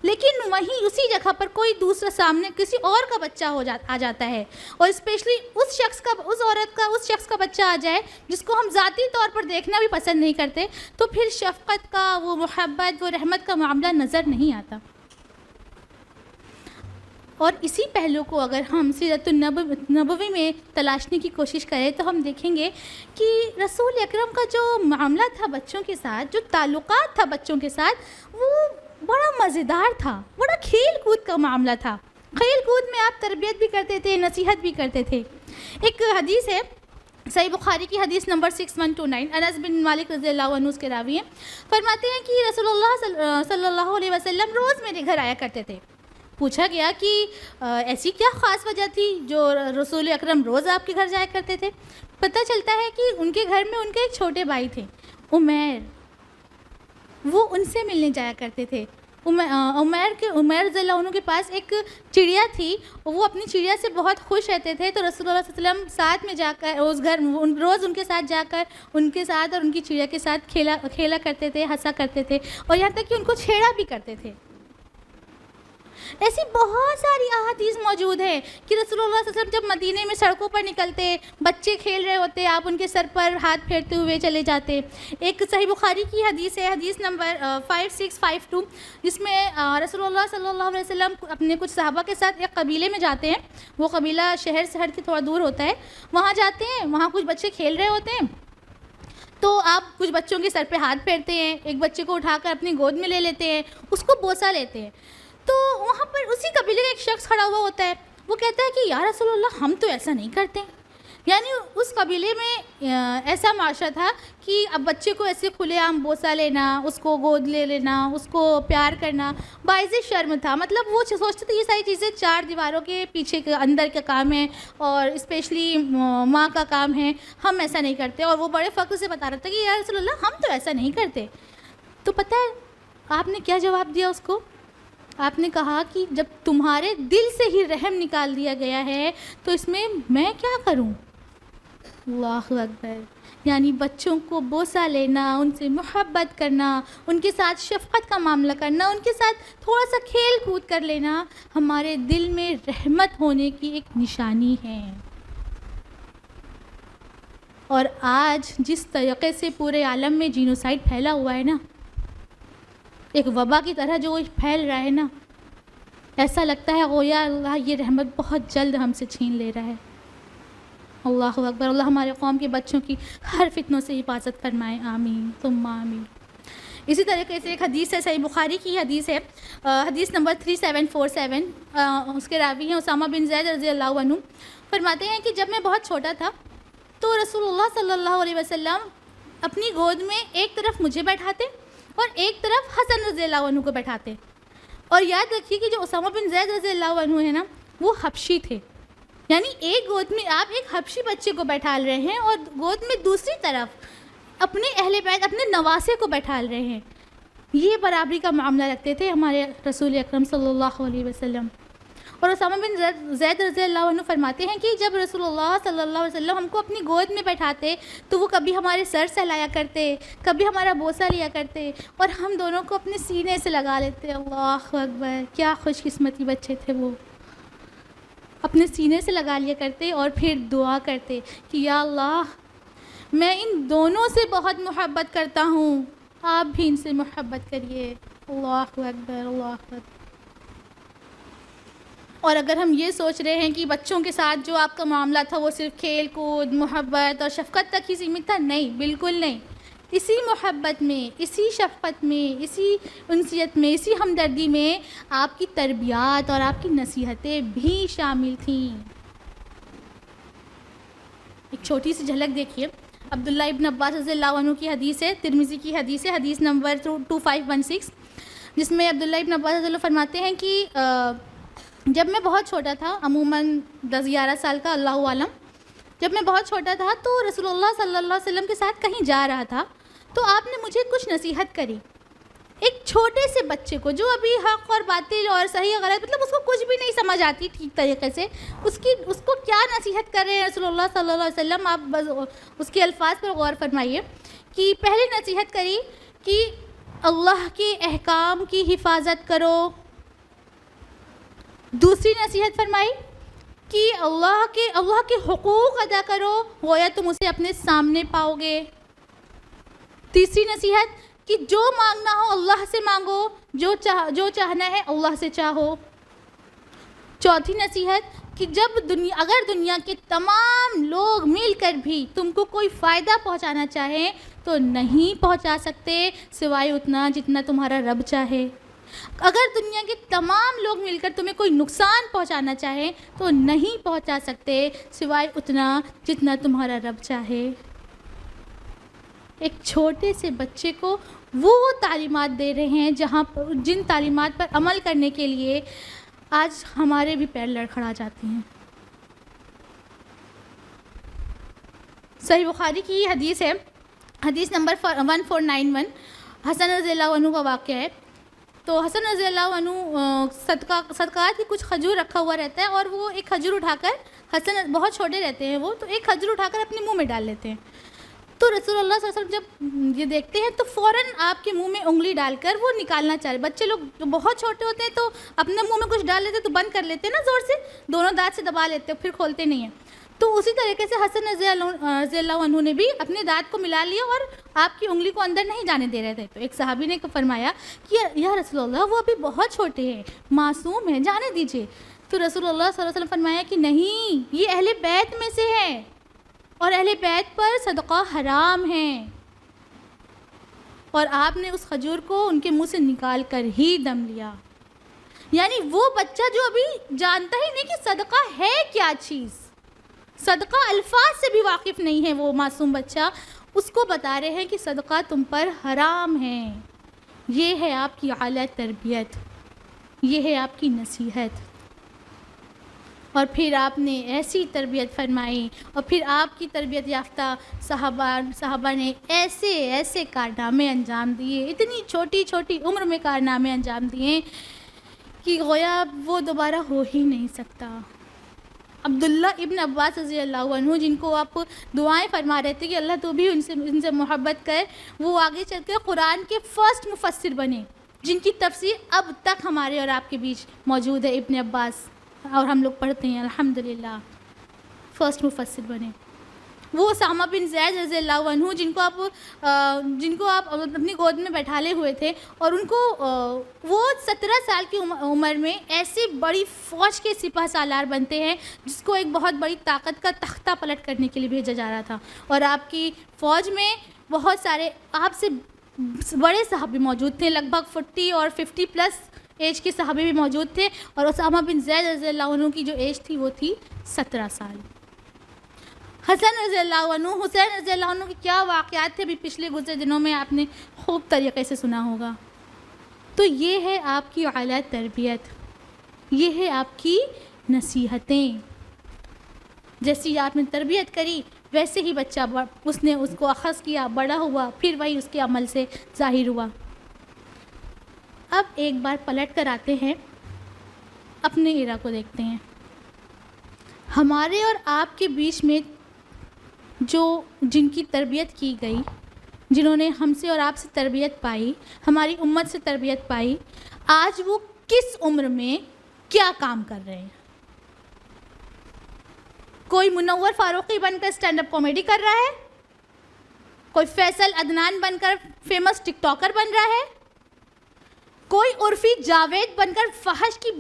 [SPEAKER 3] لیکن وہیں اسی جگہ پر کوئی دوسرا سامنے کسی اور کا بچہ آ جاتا ہے, اور اسپیشلی اس عورت کا اس شخص کا بچہ آ جائے جس کو ہم ذاتی طور پر دیکھنا بھی پسند نہیں کرتے, تو پھر شفقت کا, وہ محبت, وہ رحمت کا معاملہ نظر نہیں آتا. اور اسی پہلو کو اگر ہم سیرت النبوی میں تلاشنے کی کوشش کریں تو ہم دیکھیں گے کہ رسول اکرم کا جو معاملہ تھا بچوں کے ساتھ, جو تعلقات تھا بچوں کے ساتھ, وہ بڑا مزیدار تھا, بڑا کھیل کود کا معاملہ تھا. کھیل کود میں آپ تربیت بھی کرتے تھے, نصیحت بھی کرتے تھے. ایک حدیث ہے صحیح بخاری کی حدیث نمبر 6129, انس بن مالک رضی اللہ عنہ اس کے راوی ہیں, فرماتے ہیں کہ رسول اللہ صلی اللہ علیہ وسلم روز میرے گھر آیا کرتے تھے. پوچھا گیا کہ ایسی کیا خاص وجہ تھی جو رسول اکرم روز آپ کے گھر جایا کرتے تھے؟ پتہ چلتا ہے کہ ان کے گھر میں ان کے ایک چھوٹے بھائی تھے عمیر, وہ ان سے ملنے جایا کرتے تھے. عمیر رضی اللہ عنہ کے پاس ایک چڑیا تھی, وہ اپنی چڑیا سے بہت خوش رہتے تھے, تو رسول اللہ صلی اللہ علیہ وسلم ساتھ میں جا کر روز ان کے ساتھ جا کر ان کے ساتھ اور ان کی چڑیا کے ساتھ کھیلا کرتے تھے, ہنسا کرتے تھے, اور یہاں تک کہ ان کو چھیڑا بھی کرتے تھے. ایسی بہت ساری احادیث موجود ہیں کہ رسول اللہ صلی اللہ علیہ وسلم جب مدینے میں سڑکوں پر نکلتے, بچے کھیل رہے ہوتے, آپ ان کے سر پر ہاتھ پھیرتے ہوئے چلے جاتے. ایک صحیح بخاری کی حدیث ہے, حدیث نمبر 5652, جس میں رسول اللہ صلی اللہ علیہ وسلم اپنے کچھ صحابہ کے ساتھ ایک قبیلے میں جاتے ہیں. وہ قبیلہ شہر سے ہٹ کے تھوڑا دور ہوتا ہے, وہاں جاتے ہیں, وہاں کچھ بچے کھیل رہے ہوتے ہیں, تو آپ کچھ بچوں کے سر پہ ہاتھ پھیرتے ہیں, ایک بچے کو اٹھا کر اپنی گود میں لے لیتے ہیں, اس کو بوسہ لیتے ہیں. تو وہاں پر اسی قبیلے کا ایک شخص کھڑا ہوا ہوتا ہے, وہ کہتا ہے کہ یا رسول اللہ ہم تو ایسا نہیں کرتے. یعنی اس قبیلے میں ایسا معاشرہ تھا کہ اب بچے کو ایسے کھلے عام بوسہ لینا, اس کو گود لے لینا, اس کو پیار کرنا باعث شرم تھا. مطلب وہ سوچتے تھے یہ ساری چیزیں چار دیواروں کے پیچھے کے اندر کا کام ہے, اور اسپیشلی ماں کا کام ہے, ہم ایسا نہیں کرتے. اور وہ بڑے فخر سے بتا رہا تھا کہ یا رسول اللہ ہم تو ایسا نہیں کرتے. تو پتہ ہے آپ نے کیا جواب دیا اس کو؟ آپ نے کہا کہ جب تمہارے دل سے ہی رحم نکال دیا گیا ہے تو اس میں کیا کروں؟ اللہ اکبر. یعنی بچوں کو بوسہ لینا, ان سے محبت کرنا, ان کے ساتھ شفقت کا معاملہ کرنا, ان کے ساتھ تھوڑا سا کھیل کود کر لینا ہمارے دل میں رحمت ہونے کی ایک نشانی ہے. اور آج جس طریقے سے پورے عالم میں جینوسائیڈ پھیلا ہوا ہے نا, ایک وبا کی طرح جو پھیل رہا ہے نا, ایسا لگتا ہے گویا اللہ یہ رحمت بہت جلد ہم سے چھین لے رہا ہے. اللہ اکبر. اللہ ہمارے قوم کے بچوں کی ہر فتنوں سے حفاظت فرمائے, آمین ثم آمین. اسی طریقے سے ایک حدیث ہے, صحیح بخاری کی حدیث ہے, حدیث نمبر 3747, اس کے راوی ہیں اسامہ بن زید رضی اللہ عنہ, فرماتے ہیں کہ جب میں بہت چھوٹا تھا تو رسول اللہ صلی اللہ علیہ وسلم اپنی گود میں ایک طرف مجھے بیٹھاتے اور ایک طرف حسن رضی اللہ عنہ کو بیٹھاتے. اور یاد رکھیے کہ جو اسامہ بن زید رضی اللہ عنہ ہے نا, وہ حبشی تھے. یعنی ایک گود میں آپ ایک حبشی بچے کو بیٹھال رہے ہیں اور گود میں دوسری طرف اپنے اہل بیت, اپنے نواسے کو بیٹھال رہے ہیں. یہ برابری کا معاملہ رکھتے تھے ہمارے رسول اکرم صلی اللہ علیہ وسلم. اور اسامہ بن زید رضی اللہ عنہ فرماتے ہیں کہ جب رسول اللہ صلی اللہ علیہ وسلم ہم کو اپنی گود میں بیٹھاتے تو وہ کبھی ہمارے سر سہلایا کرتے, کبھی ہمارا بوسہ لیا کرتے, اور ہم دونوں کو اپنے سینے سے لگا لیتے. اللہ اکبر. کیا خوش قسمتی بچے تھے وہ. اپنے سینے سے لگا لیا کرتے اور پھر دعا کرتے کہ یا اللہ میں ان دونوں سے بہت محبت کرتا ہوں, آپ بھی ان سے محبت کریے. اللہ اکبر. اللہ اکبر. اور اگر ہم یہ سوچ رہے ہیں کہ بچوں کے ساتھ جو آپ کا معاملہ تھا وہ صرف کھیل کود, محبت اور شفقت تک ہی سیمت تھا, نہیں, بالکل نہیں. اسی محبت میں, اسی شفقت میں, اسی انسیت میں, اسی ہمدردی میں آپ کی تربیات اور آپ کی نصیحتیں بھی شامل تھیں. ایک چھوٹی سی جھلک دیکھیے. عبداللہ ابن عباس رضی اللہ عنہ کی حدیث ہے، ترمذی کی حدیث ہے، حدیث نمبر 2516، جس میں عبداللہ ابن عباس رضی اللہ فرماتے ہیں کہ جب میں بہت چھوٹا تھا، عموماً 10-11 سال کا، اللہ عالم، جب میں بہت چھوٹا تھا تو رسول اللہ صلی اللہ علیہ وسلم کے ساتھ کہیں جا رہا تھا تو آپ نے مجھے کچھ نصیحت کری. ایک چھوٹے سے بچے کو جو ابھی حق اور باطل اور صحیح غلط مطلب اس کو کچھ بھی نہیں سمجھ آتی ٹھیک طریقے سے، اس کو کیا نصیحت کر رہے ہیں رسول اللہ صلی اللہ علیہ وسلم. آپ بس اس کے الفاظ پر غور فرمائیے کہ پہلی نصیحت کری کہ اللہ کے احکام کی حفاظت کرو. دوسری نصیحت فرمائی کہ اللہ کے حقوق ادا کرو، گویا تم اسے اپنے سامنے پاؤ گے. تیسری نصیحت کہ جو مانگنا ہو اللہ سے مانگو، جو چاہنا ہے اللہ سے چاہو. چوتھی نصیحت کہ اگر دنیا کے تمام لوگ مل کر بھی تم کو کوئی فائدہ پہنچانا چاہیں تو نہیں پہنچا سکتے سوائے اتنا جتنا تمہارا رب چاہے. اگر دنیا کے تمام لوگ مل کر تمہیں کوئی نقصان پہنچانا چاہیں تو نہیں پہنچا سکتے سوائے اتنا جتنا تمہارا رب چاہے. ایک چھوٹے سے بچے کو وہ تعلیمات دے رہے ہیں جن تعلیمات پر عمل کرنے کے لیے آج ہمارے بھی پیر لڑکھڑا جاتے ہیں. صحیح بخاری کی یہ حدیث ہے، حدیث نمبر 1491، حسن رضی اللہ عنہ کا واقعہ ہے. تو حسن رضی اللہ عنہ صدقات کی کچھ کھجور رکھا ہوا رہتا ہے اور وہ ایک کھجور اٹھا کر، حسن بہت چھوٹے رہتے ہیں وہ، تو ایک کھجور اٹھا کر اپنے منہ میں ڈال لیتے ہیں. تو رسول اللہ صلی اللہ علیہ وسلم جب یہ دیکھتے ہیں تو فوراً آپ کے منہ میں انگلی ڈال کر وہ نکالنا چاہ رہے. بچے لوگ جو بہت چھوٹے ہوتے ہیں تو اپنے منہ میں کچھ ڈال لیتے تو بند کر لیتے ہیں نا زور سے، دونوں دانت سے دبا لیتے پھر کھولتے نہیں ہیں. تو اسی طریقے سے حسن رضی اللہ عنہ نے بھی اپنے دانت کو ملا لیا اور آپ کی انگلی کو اندر نہیں جانے دے رہے تھے. تو ایک صحابی نے فرمایا کہ یا رسول اللہ وہ ابھی بہت چھوٹے ہیں، معصوم ہیں، جانے دیجیے. تو رسول اللہ صلی اللہ علیہ وسلم فرمایا کہ نہیں، یہ اہل بیت میں سے ہے اور اہل بیت پر صدقہ حرام ہے. اور آپ نے اس کھجور کو ان کے منہ سے نکال کر ہی دم لیا. یعنی وہ بچہ جو ابھی جانتا ہی نہیں کہ صدقہ ہے کیا چیز، صدقہ الفاظ سے بھی واقف نہیں ہے، وہ معصوم بچہ، اس کو بتا رہے ہیں کہ صدقہ تم پر حرام ہے. یہ ہے آپ کی اعلیٰ تربیت، یہ ہے آپ کی نصیحت. اور پھر آپ نے ایسی تربیت فرمائی اور پھر آپ کی تربیت یافتہ صحابہ نے ایسے کارنامے انجام دیے، اتنی چھوٹی چھوٹی عمر میں کارنامے انجام دیے کہ گویا وہ دوبارہ ہو ہی نہیں سکتا. عبداللہ ابن عباس رضی اللہ عنہ، جن کو آپ دعائیں فرما رہے تھے کہ اللہ تو بھی ان سے محبت کر، وہ آگے چل کے قرآن کے فرسٹ مفسر بنے، جن کی تفسیر اب تک ہمارے اور آپ کے بیچ موجود ہے. ابن عباس، اور ہم لوگ پڑھتے ہیں الحمدللہ، فرسٹ مفسر بنے. وہ اسامہ بن زید رضی اللہ عنہ، جن کو آپ اپنی گود میں بیٹھالے ہوئے تھے، اور ان کو وہ 17 سال کی عمر میں ایسی بڑی فوج کے سپہ سالار بنتے ہیں جس کو ایک بہت بڑی طاقت کا تختہ پلٹ کرنے کے لیے بھیجا جا رہا تھا. اور آپ کی فوج میں بہت سارے آپ سے بڑے صحابی موجود تھے، لگ بھگ 40 اور 50 پلس ایج کے صحابی بھی موجود تھے. اور اسامہ بن زید رضی اللہ عنہ کی جو ایج تھی وہ تھی 17 سال. حسن رضی اللہ عنہ، حسین رضی اللہ عنہ کے کیا واقعات تھے ابھی پچھلے گزرے دنوں میں آپ نے خوب طریقے سے سنا ہوگا. تو یہ ہے آپ کی اعلیٰ تربیت، یہ ہے آپ کی نصیحتیں. جیسی آپ نے تربیت کری ویسے ہی بچہ اس نے اس کو اخذ کیا، بڑا ہوا، پھر وہی اس کے عمل سے ظاہر ہوا. اب ایک بار پلٹ کر آتے ہیں، اپنے ایرا کو دیکھتے ہیں. ہمارے اور آپ کے بیچ میں جن کی تربیت کی گئی، جنہوں نے ہم سے اور آپ سے تربیت پائی، ہماری امت سے تربیت پائی، آج وہ کس عمر میں کیا کام کر رہے ہیں؟ کوئی منور فاروقی بن کر اسٹینڈ اپ کامیڈی کر رہا ہے، کوئی فیصل عدنان بن کر فیمس ٹک ٹاکر بن رہا ہے، کوئی عرفی جاوید بن کر فحش کی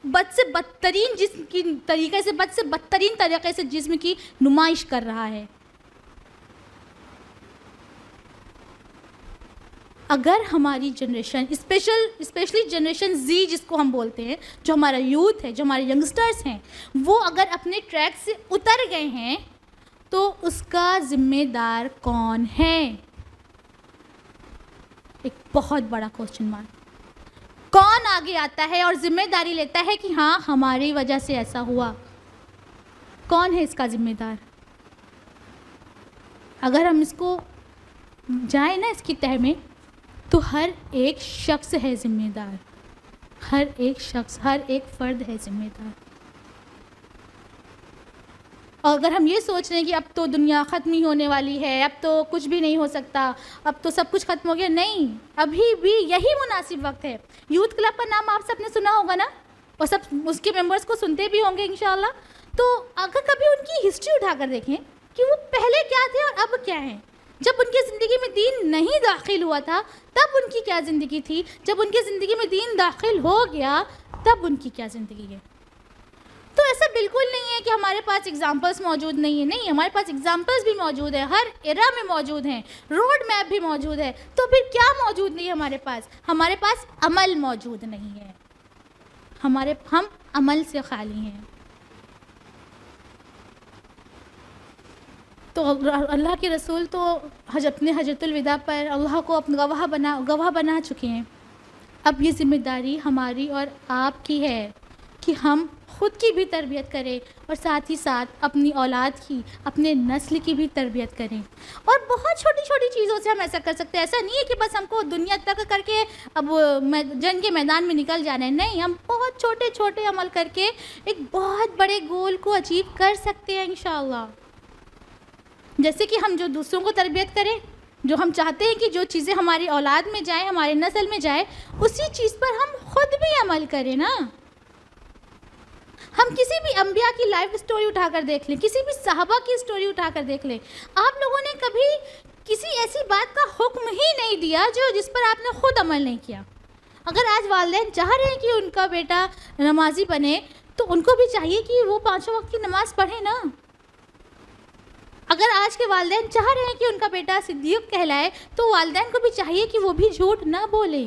[SPEAKER 3] بد سے بدترین جسم کی طریقے سے بد سے بدترین طریقے سے جسم کی نمائش کر رہا ہے. اگر ہماری جنریشن اسپیشلی جنریشن زی جس کو ہم بولتے ہیں، جو ہمارا یوتھ ہے، جو ہمارے ینگسٹرز ہیں، وہ اگر اپنے ٹریک سے اتر گئے ہیں تو اس کا ذمہ دار کون ہے؟ ایک بہت بڑا کوسچن مارک. کون آگے آتا ہے اور ذمہ داری لیتا ہے کہ ہاں ہماری وجہ سے ایسا ہوا؟ کون ہے اس کا ذمہ دار؟ اگر ہم اس کو جائیں نا اس کی تہہ میں، تو ہر ایک شخص ہے ذمہ دار. ہر ایک شخص، ہر ایک فرد ہے ذمہ دار. اور اگر ہم یہ سوچ رہے ہیں کہ اب تو دنیا ختم ہی ہونے والی ہے، اب تو کچھ بھی نہیں ہو سکتا، اب تو سب کچھ ختم ہو گیا، نہیں، ابھی بھی یہی مناسب وقت ہے. یوتھ کلب کا نام آپ سب نے سنا ہوگا نا، اور سب اس کے ممبرس کو سنتے بھی ہوں گے انشاءاللہ. تو اگر کبھی ان کی ہسٹری اٹھا کر دیکھیں کہ وہ پہلے کیا تھے اور اب کیا ہیں. جب ان کی زندگی میں دین نہیں داخل ہوا تھا تب ان کی کیا زندگی تھی، جب ان کی زندگی میں دین داخل ہو گیا تب ان کی کیا زندگی ہے. تو ایسا بالکل نہیں ہے کہ ہمارے پاس اگزامپلس موجود نہیں ہیں. نہیں، ہمارے پاس اگزامپلس بھی موجود ہیں، ہر ایرا میں موجود ہیں، روڈ میپ بھی موجود ہے. تو پھر کیا موجود نہیں ہے ہمارے پاس؟ ہمارے پاس عمل موجود نہیں ہے. ہم عمل سے خالی ہیں. تو اللہ کے رسول تو اپنے حجۃ الوداع پر اللہ کو اپنا گواہ بنا چکے ہیں. اب یہ ذمہ داری ہماری اور آپ کی ہے کہ ہم خود کی بھی تربیت کریں اور ساتھ ہی ساتھ اپنی اولاد کی، اپنے نسل کی بھی تربیت کریں. اور بہت چھوٹی چھوٹی چیزوں سے ہم ایسا کر سکتے ہیں. ایسا نہیں ہے کہ بس ہم کو دنیا تک کر کے اب جنگ کے میدان میں نکل جانا ہے. نہیں، ہم بہت چھوٹے چھوٹے عمل کر کے ایک بہت بڑے گول کو اچیو کر سکتے ہیں انشاءاللہ. جیسے کہ ہم جو دوسروں کو تربیت کریں، جو ہم چاہتے ہیں کہ جو چیزیں ہماری اولاد میں جائیں، ہمارے نسل میں جائیں، اسی چیز پر ہم خود بھی عمل کریں نا. ہم کسی بھی انبیاء کی لائف سٹوری اٹھا کر دیکھ لیں، کسی بھی صحابہ کی سٹوری اٹھا کر دیکھ لیں. آپ لوگوں نے کبھی کسی ایسی بات کا حکم ہی نہیں دیا جس پر آپ نے خود عمل نہیں کیا. اگر آج والدین چاہ رہے ہیں کہ ان کا بیٹا نمازی بنے تو ان کو بھی چاہیے کہ وہ 5 وقت کی نماز پڑھے نا. اگر آج کے والدین چاہ رہے ہیں کہ ان کا بیٹا صدیق کہلائے تو والدین کو بھی چاہیے کہ وہ بھی جھوٹ نہ بولے.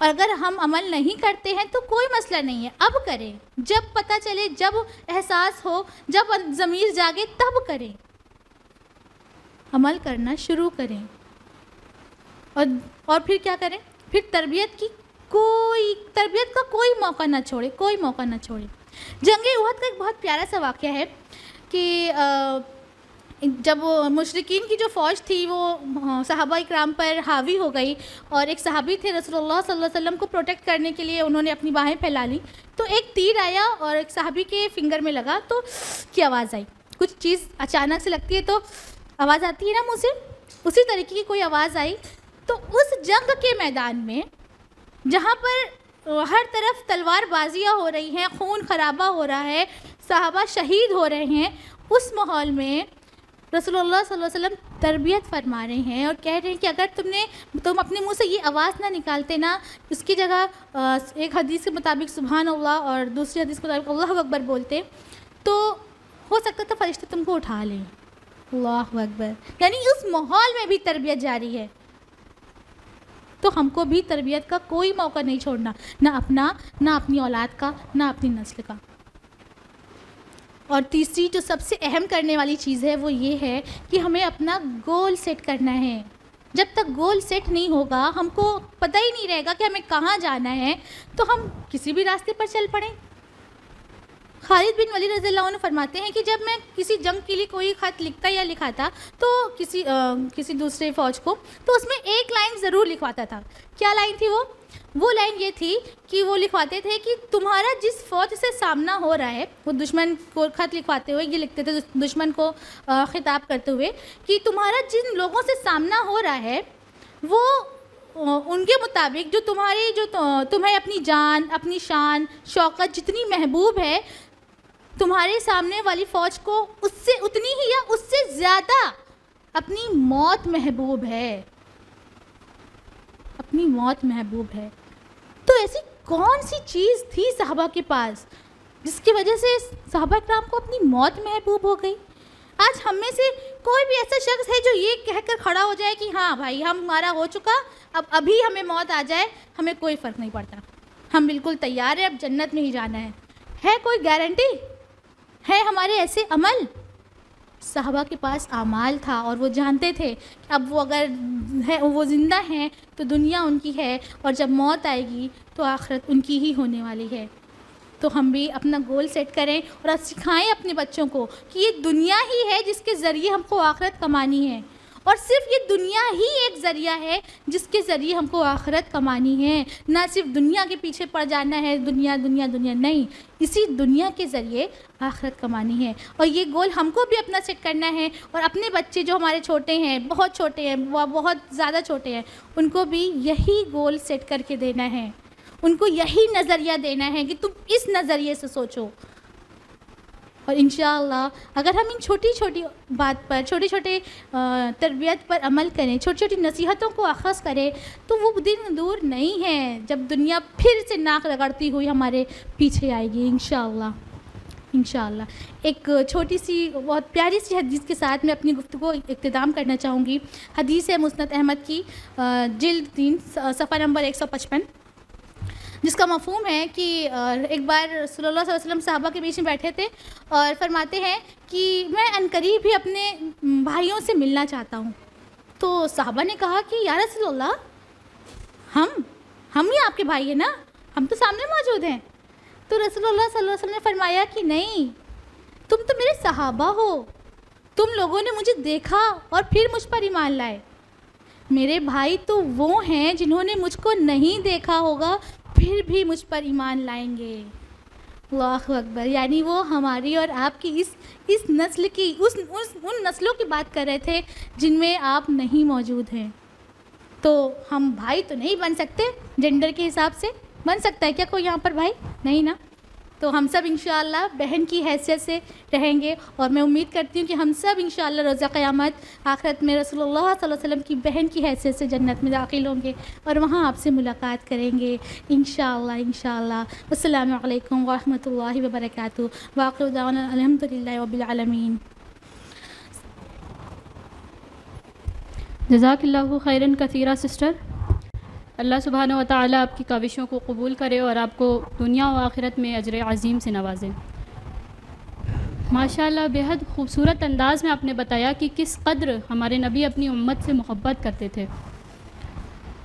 [SPEAKER 3] اور اگر ہم عمل نہیں کرتے ہیں تو کوئی مسئلہ نہیں ہے، اب کریں. جب پتہ چلے، جب احساس ہو، جب ضمیر جاگے تب کریں. عمل کرنا شروع کریں. اور پھر کیا کریں؟ پھر تربیت کا کوئی موقع نہ چھوڑے، کوئی موقع نہ چھوڑے. جنگ احد کا ایک بہت پیارا سا واقعہ ہے کہ جب مشرکین کی جو فوج تھی وہ صحابہ اکرام پر حاوی ہو گئی، اور ایک صحابی تھے رسول اللہ صلی اللہ علیہ وسلم کو پروٹیکٹ کرنے کے لیے انہوں نے اپنی باہیں پھیلا لی. تو ایک تیر آیا اور ایک صحابی کے فنگر میں لگا تو کی آواز آئی. کچھ چیز اچانک سے لگتی ہے تو آواز آتی ہے نا منہ سے، اسی طریقے کی کوئی آواز آئی. تو اس جنگ کے میدان میں جہاں پر ہر طرف تلوار بازیاں ہو رہی ہیں، خون خرابہ ہو رہا ہے، صحابہ شہید ہو رہے ہیں، اس ماحول میں رسول اللہ صلی اللہ علیہ وسلم تربیت فرما رہے ہیں اور کہہ رہے ہیں کہ اگر تم اپنے منہ سے یہ آواز نہ نکالتے نا، اس کی جگہ ایک حدیث کے مطابق سبحان اللہ اور دوسری حدیث کے مطابق اللہ اکبر بولتے تو ہو سکتا تھا فرشتے تم کو اٹھا لیں. اللہ اکبر. یعنی اس ماحول میں بھی تربیت جاری ہے. تو ہم کو بھی تربیت کا کوئی موقع نہیں چھوڑنا، نہ اپنا، نہ اپنی اولاد کا، نہ اپنی نسل کا. اور تیسری جو سب سے اہم کرنے والی چیز ہے وہ یہ ہے کہ ہمیں اپنا گول سیٹ کرنا ہے. جب تک گول سیٹ نہیں ہوگا، ہم کو پتہ ہی نہیں رہے گا کہ ہمیں کہاں جانا ہے، تو ہم کسی بھی راستے پر چل پڑیں. خالد بن ولید رضی اللہ عنہ فرماتے ہیں کہ جب میں کسی جنگ کے لیے کوئی خط لکھتا یا لکھاتا تو کسی دوسرے فوج کو، تو اس میں ایک لائن ضرور لکھواتا تھا. کیا لائن تھی وہ لائن یہ تھی کہ وہ لکھواتے تھے کہ تمہارا جس فوج سے سامنا ہو رہا ہے، وہ دشمن کو خط لکھواتے ہوئے یہ لکھتے تھے دشمن کو خطاب کرتے ہوئے کہ تمہارا جن لوگوں سے سامنا ہو رہا ہے وہ ان کے مطابق جو تمہیں اپنی جان، اپنی شان، شوکت جتنی محبوب ہے، تمہارے سامنے والی فوج کو اس سے اتنی ہی یا اس سے زیادہ اپنی موت محبوب ہے. اپنی موت محبوب ہے. تو ایسی کون سی چیز تھی صحابہ کے پاس جس کی وجہ سے صحابہ اکرام کو اپنی موت محبوب ہو گئی؟ آج ہم میں سے کوئی بھی ایسا شخص ہے جو یہ کہہ کر کھڑا ہو جائے کہ ہاں بھائی ہمارا ہو چکا، اب ابھی ہمیں موت آ جائے ہمیں کوئی فرق نہیں پڑتا، ہم بالکل تیار ہیں، اب جنت میں ہی جانا ہے کوئی گارنٹی ہے؟ ہمارے ایسے عمل صحابہ کے پاس اعمال تھا اور وہ جانتے تھے کہ اب وہ اگر وہ زندہ ہیں تو دنیا ان کی ہے، اور جب موت آئے گی تو آخرت ان کی ہی ہونے والی ہے۔ تو ہم بھی اپنا گول سیٹ کریں اور سکھائیں اپنے بچوں کو کہ یہ دنیا ہی ہے جس کے ذریعے ہم کو آخرت کمانی ہے، اور صرف یہ دنیا ہی ایک ذریعہ ہے جس کے ذریعے ہم کو آخرت کمانی ہے۔ نہ صرف دنیا کے پیچھے پڑ جانا ہے، دنیا دنیا دنیا، نہیں، اسی دنیا کے ذریعے آخرت کمانی ہے۔ اور یہ گول ہم کو بھی اپنا سیٹ کرنا ہے، اور اپنے بچے جو ہمارے چھوٹے ہیں، بہت چھوٹے ہیں، وہ بہت زیادہ چھوٹے ہیں، ان کو بھی یہی گول سیٹ کر کے دینا ہے، ان کو یہی نظریہ دینا ہے کہ تم اس نظریے سے سوچو۔ اور انشاءاللہ اگر ہم ان چھوٹی چھوٹی بات پر، چھوٹے چھوٹے تربیت پر عمل کریں، چھوٹی چھوٹی نصیحتوں کو اخذ کریں، تو وہ دن دور نہیں ہے جب دنیا پھر سے ناک رگڑتی ہوئی ہمارے پیچھے آئے گی انشاءاللہ۔ انشاءاللہ ایک چھوٹی سی بہت پیاری سی حدیث کے ساتھ میں اپنی گفتگو اختتام کرنا چاہوں گی۔ حدیث ہے مسند احمد کی، جلد 3 صفحہ نمبر 155، جس کا مفہوم ہے کہ ایک بار رسول اللہ صلی اللہ علیہ وسلم صحابہ کے بیچ میں بیٹھے تھے اور فرماتے ہیں کہ میں عنقریب ہی اپنے بھائیوں سے ملنا چاہتا ہوں۔ تو صحابہ نے کہا کہ یا رسول اللہ، ہم ہی آپ کے بھائی ہیں نا، ہم تو سامنے موجود ہیں۔ تو رسول اللہ صلی اللہ علیہ وسلم نے فرمایا کہ نہیں، تم تو میرے صحابہ ہو، تم لوگوں نے مجھے دیکھا اور پھر مجھ پر ایمان لائے۔ میرے بھائی تو وہ ہیں جنہوں نے مجھ کو نہیں دیکھا ہوگا پھر بھی مجھ پر ایمان لائیں گے۔ اللہ اکبر، یعنی وہ ہماری اور آپ کی اس نسل کی ان نسلوں کی بات کر رہے تھے جن میں آپ نہیں موجود ہیں۔ تو ہم بھائی تو نہیں بن سکتے، جینڈر کے حساب سے بن سکتا ہے کیا کوئی یہاں پر بھائی؟ نہیں نا۔ تو ہم سب انشاءاللہ بہن کی حیثیت سے رہیں گے، اور میں امید کرتی ہوں کہ ہم سب انشاءاللہ روزہ قیامت آخرت میں رسول اللہ صلی اللہ علیہ وسلم کی بہن کی حیثیت سے جنت میں داخل ہوں گے، اور وہاں آپ سے ملاقات کریں گے انشاءاللہ انشاءاللہ۔ السلام علیکم ورحمۃ اللہ وبرکاتہ، وآخر دعوانا الحمدللہ رب العالمین۔
[SPEAKER 2] جزاک اللہ خیراً کثیرہ سسٹر۔ اللہ سبحانہ و تعالیٰ آپ کی کاوشوں کو قبول کرے اور آپ کو دنیا و آخرت میں اجر عظیم سے نوازے۔ ماشاءاللہ بہت خوبصورت انداز میں آپ نے بتایا کہ کس قدر ہمارے نبی اپنی امت سے محبت کرتے تھے،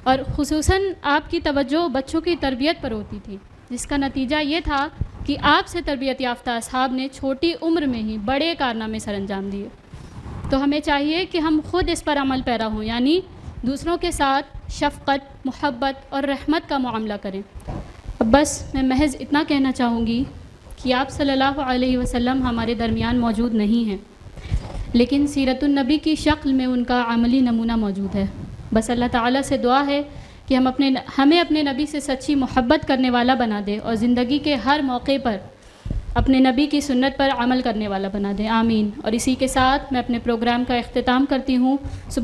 [SPEAKER 2] اور خصوصاً آپ کی توجہ بچوں کی تربیت پر ہوتی تھی، جس کا نتیجہ یہ تھا کہ آپ سے تربیت یافتہ اصحاب نے چھوٹی عمر میں ہی بڑے کارنامے سر انجام دیے۔ تو ہمیں چاہیے کہ ہم خود اس پر عمل پیرا ہوں، یعنی دوسروں کے ساتھ شفقت، محبت اور رحمت کا معاملہ کریں۔ اب بس میں محض اتنا کہنا چاہوں گی کہ آپ صلی اللہ علیہ وسلم ہمارے درمیان موجود نہیں ہیں، لیکن سیرت النبی کی شکل میں ان کا عملی نمونہ موجود ہے۔ بس اللہ تعالیٰ سے دعا ہے کہ ہمیں اپنے نبی سے سچی محبت کرنے والا بنا دے، اور زندگی کے ہر موقع پر اپنے نبی کی سنت پر عمل کرنے والا بنا دے، آمین۔ اور اسی کے ساتھ میں اپنے پروگرام کا اختتام کرتی ہوں۔